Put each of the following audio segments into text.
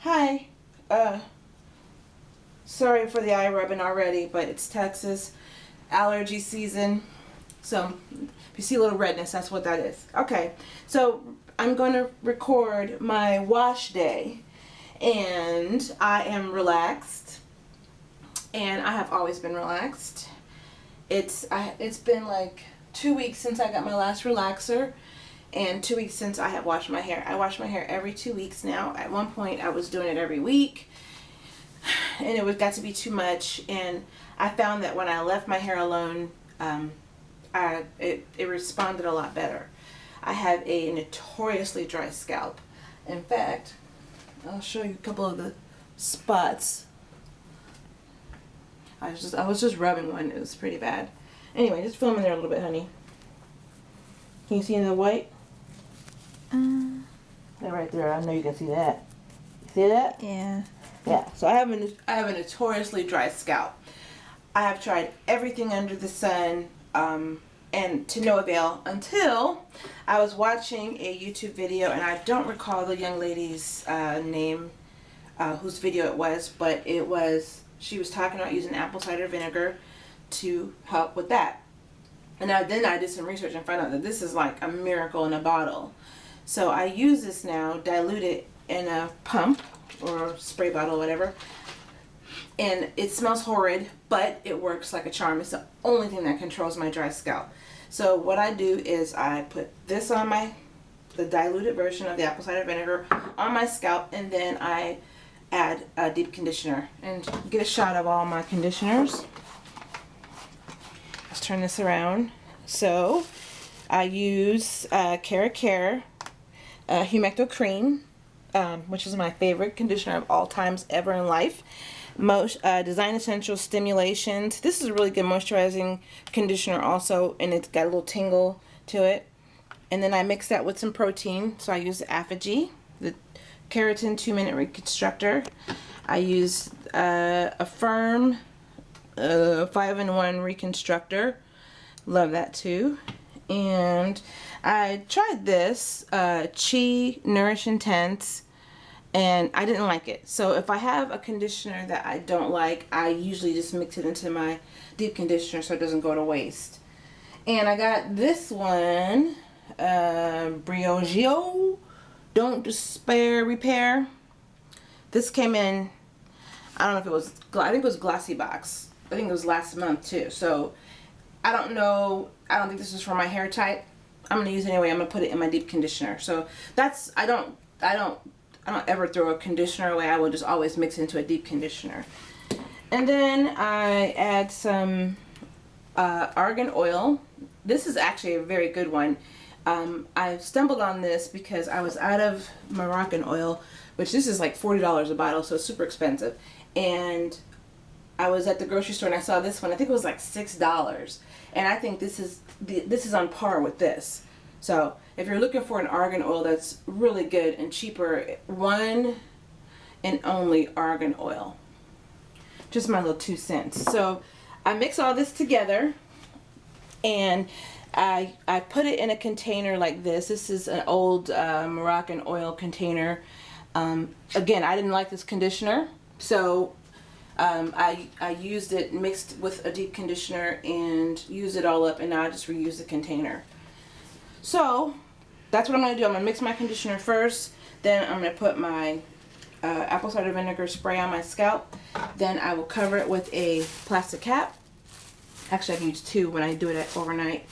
Hi. Sorry for the eye rubbing already, but it's Texas allergy season. So if you see a little redness, that's what that is. Okay, so I'm going to record my wash day, and I am relaxed, and I have always been relaxed. It's been like 2 weeks since I got my last relaxer, and 2 weeks since I have washed my hair. I wash my hair every 2 weeks now. At one point I was doing it every week, and got to be too much, and I found that when I left my hair alone, it responded a lot better. I have a notoriously dry scalp. In fact, I'll show you a couple of the spots. I was just rubbing one. It was pretty bad. Anyway, just film in there a little bit, honey. Can you see in the white? That right there. I know you can see that. You see that? Yeah. Yeah. So I have a notoriously dry scalp. I have tried everything under the sun, and to no avail, until I was watching a YouTube video, and I don't recall the young lady's name, whose video it was, but she was talking about using apple cider vinegar to help with that. And then I did some research and found out that this is like a miracle in a bottle. So I use this now, dilute it in a pump or spray bottle, whatever. And it smells horrid, but it works like a charm. It's the only thing that controls my dry scalp. So what I do is I put this on the diluted version of the apple cider vinegar on my scalp, and then I add a deep conditioner and get a shot of all my conditioners. Let's turn this around. So I use Care Humecto Cream, which is my favorite conditioner of all times ever in life. Design Essential Stimulations. This is a really good moisturizing conditioner also, and it's got a little tingle to it. And then I mix that with some protein. So I use Apogee, the Keratin 2-minute reconstructor. I use a Firm 5-in-1 reconstructor. Love that too. And I tried this Chi Nourish Intense, and I didn't like it. So if I have a conditioner that I don't like, I usually just mix it into my deep conditioner so it doesn't go to waste. And I got this one, Briogeo Don't Despair Repair. This came in, I don't know if it was, I think it was Glossy Box. I think it was last month too. So I don't know, I don't think this is for my hair type. I'm going to use it anyway. I'm going to put it in my deep conditioner. So that's, I don't ever throw a conditioner away. I will just always mix it into a deep conditioner. And then I add some argan oil. This is actually a very good one. I stumbled on this because I was out of Moroccan oil, which this is like $40 a bottle, so it's super expensive. And I was at the grocery store and I saw this one. I think it was like $6. And I think this is on par with this. So if you're looking for an argan oil that's really good and cheaper, one and only argan oil. Just my little 2 cents. So I mix all this together, and I put it in a container like this. This is an old Moroccan oil container. Again, I didn't like this conditioner, so I used it mixed with a deep conditioner and used it all up, and now I just reuse the container. So that's what I'm going to do. I'm going to mix my conditioner first, then I'm going to put my apple cider vinegar spray on my scalp, then I will cover it with a plastic cap. Actually, I can use 2 when I do it overnight,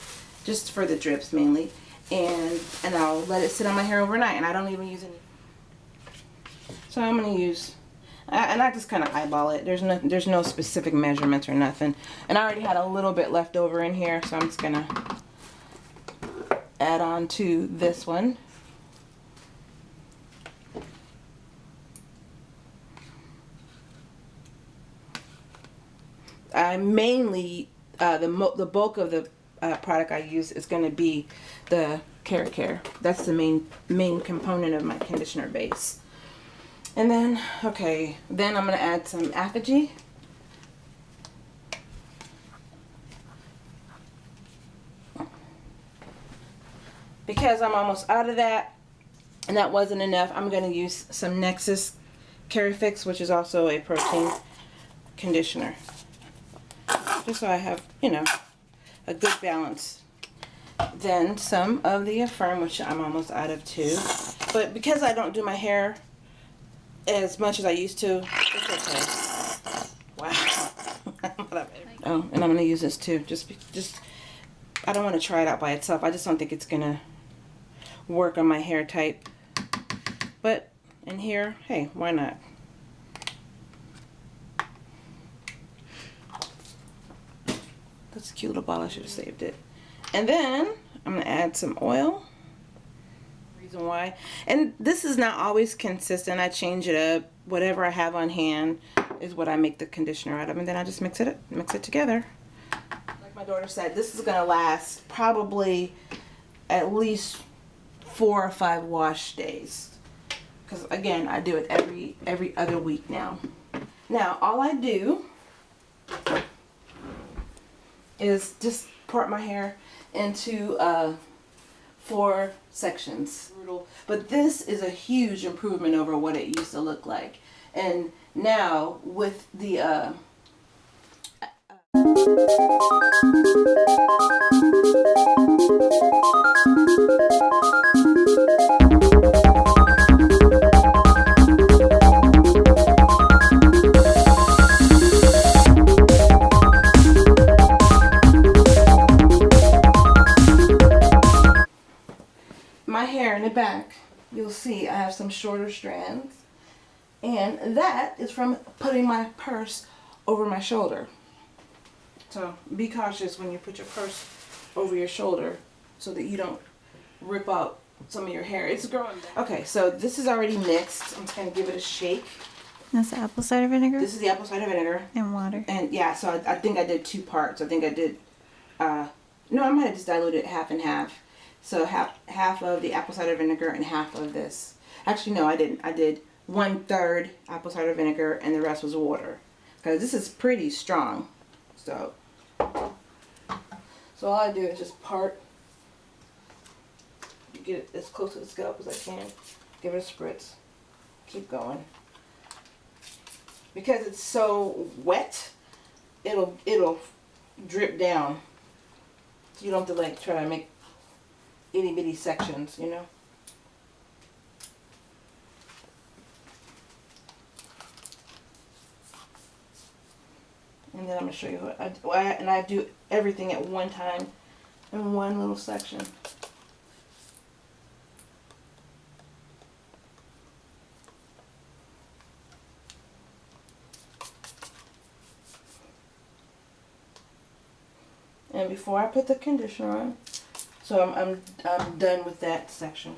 just for the drips mainly, and I'll let it sit on my hair overnight, and I don't even use any. So I'm going to use, and I just kind of eyeball it. There's no specific measurements or nothing, and I already had a little bit left over in here, so I'm just going to add on to this one. I mainly, the bulk of the product I use is going to be the Care. That's the main component of my conditioner base. And then, okay, then I'm going to add some Apogee. Because I'm almost out of that, and that wasn't enough, I'm going to use some Nexus Carry Fix, which is also a protein conditioner. Just so I have, you know, a good balance. Then some of the Affirm, which I'm almost out of too. But because I don't do my hair as much as I used to, it's okay. Wow. Oh, and I'm going to use this too. Just I don't want to try it out by itself. I just don't think it's going to work on my hair type. But in here, hey, why not? That's a cute little bottle. I should have saved it. And then I'm going to add some oil. Reason why. And this is not always consistent. I change it up. Whatever I have on hand is what I make the conditioner out of. And then I just mix it together. Like my daughter said, this is going to last probably at least 4 or 5 wash days. Because again, I do it every other week now. Now, all I do is just part my hair into 4 sections. But this is a huge improvement over what it used to look like. And now with the my hair in the back, you'll see I have some shorter strands, and that is from putting my purse over my shoulder. So be cautious when you put your purse over your shoulder so that you don't rip out some of your hair. It's growing back. Okay, so this is already mixed. I'm just going to give it a shake. That's the apple cider vinegar? This is the apple cider vinegar. And water. And yeah, so I think I did 2 parts. I think I did, no, I might have just diluted it half and half. So half of the apple cider vinegar and half of this. Actually, no, I didn't. I did 1/3 apple cider vinegar and the rest was water. Because this is pretty strong. So all I do is just part, get it as close to the scalp as I can. Give it a spritz. Keep going. Because it's so wet, it'll drip down. So you don't have to like try to make itty bitty sections, you know. And then I'm gonna show you what I do. And I do everything at one time in one little section. And before I put the conditioner on, so I'm done with that section.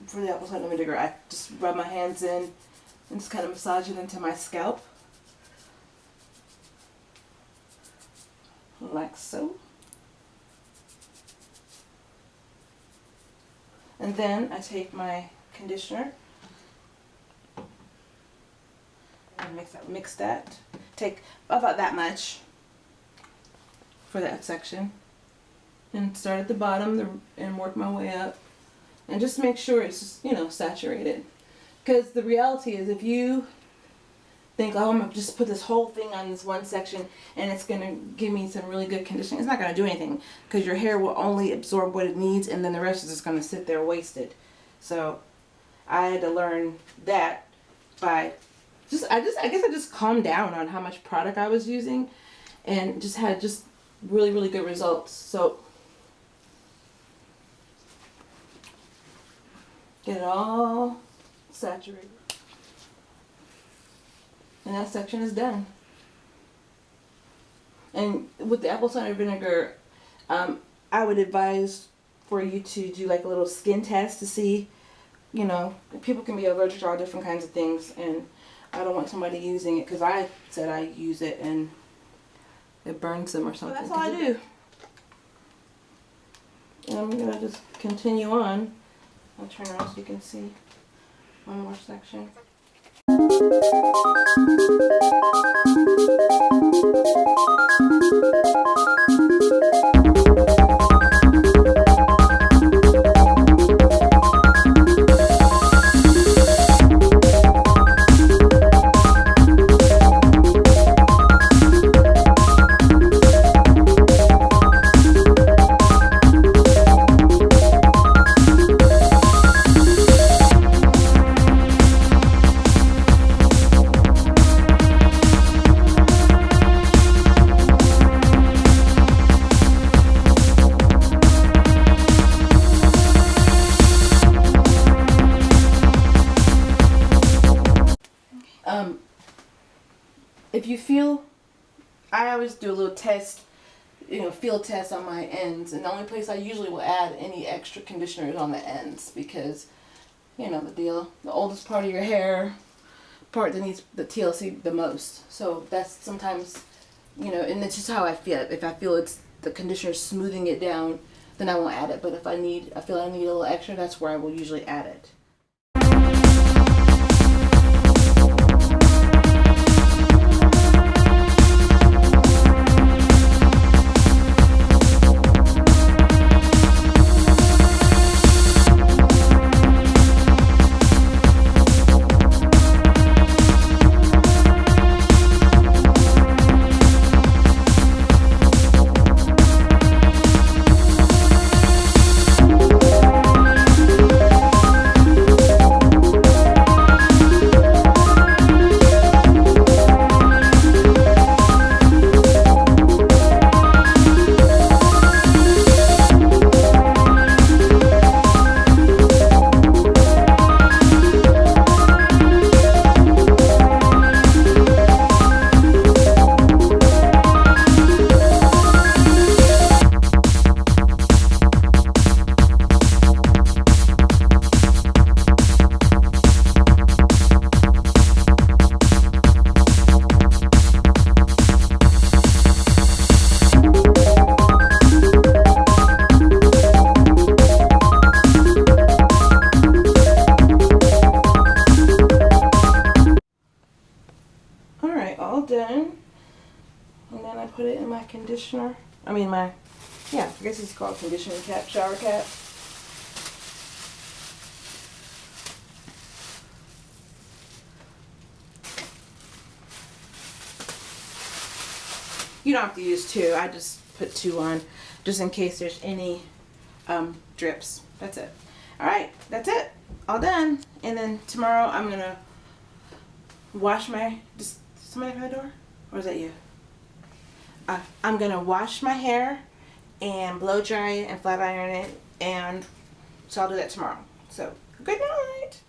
For the apple cider vinegar, I just rub my hands in and just kind of massage it into my scalp. Like so. And then I take my conditioner and mix that. Take about that much for that section. And start at the bottom and work my way up. And just make sure it's just, you know, saturated. Because the reality is if you think, oh, I'm going to just put this whole thing on this one section and it's going to give me some really good conditioning, it's not going to do anything. Because your hair will only absorb what it needs and then the rest is just going to sit there wasted. So I had to learn that by I guess I just calmed down on how much product I was using and just had really, really good results. So get it all saturated. And that section is done. And with the apple cider vinegar, I would advise for you to do like a little skin test to see, you know, people can be allergic to all different kinds of things, and I don't want somebody using it because I said I use it and it burns them or something. So that's all I do. And I'm going to just continue on. I'll turn around so you can see one more section. If you feel, I always do a little test, field test on my ends, and the only place I usually will add any extra conditioner is on the ends, because the deal, the oldest part of your hair, part that needs the TLC the most. So that's sometimes, and it's just how I feel. If I feel the conditioner smoothing it down, then I won't add it. But if I feel I need a little extra, that's where I will usually add it. All done, and then I put it in my conditioner. I guess it's called conditioning cap, shower cap. You don't have to use two. I just put two on, just in case there's any drips. That's it. All right, that's it. All done. And then tomorrow I'm gonna wash my. Somebody at my door? Or is that you? I'm going to wash my hair and blow dry it and flat iron it. And so I'll do that tomorrow. So, good night.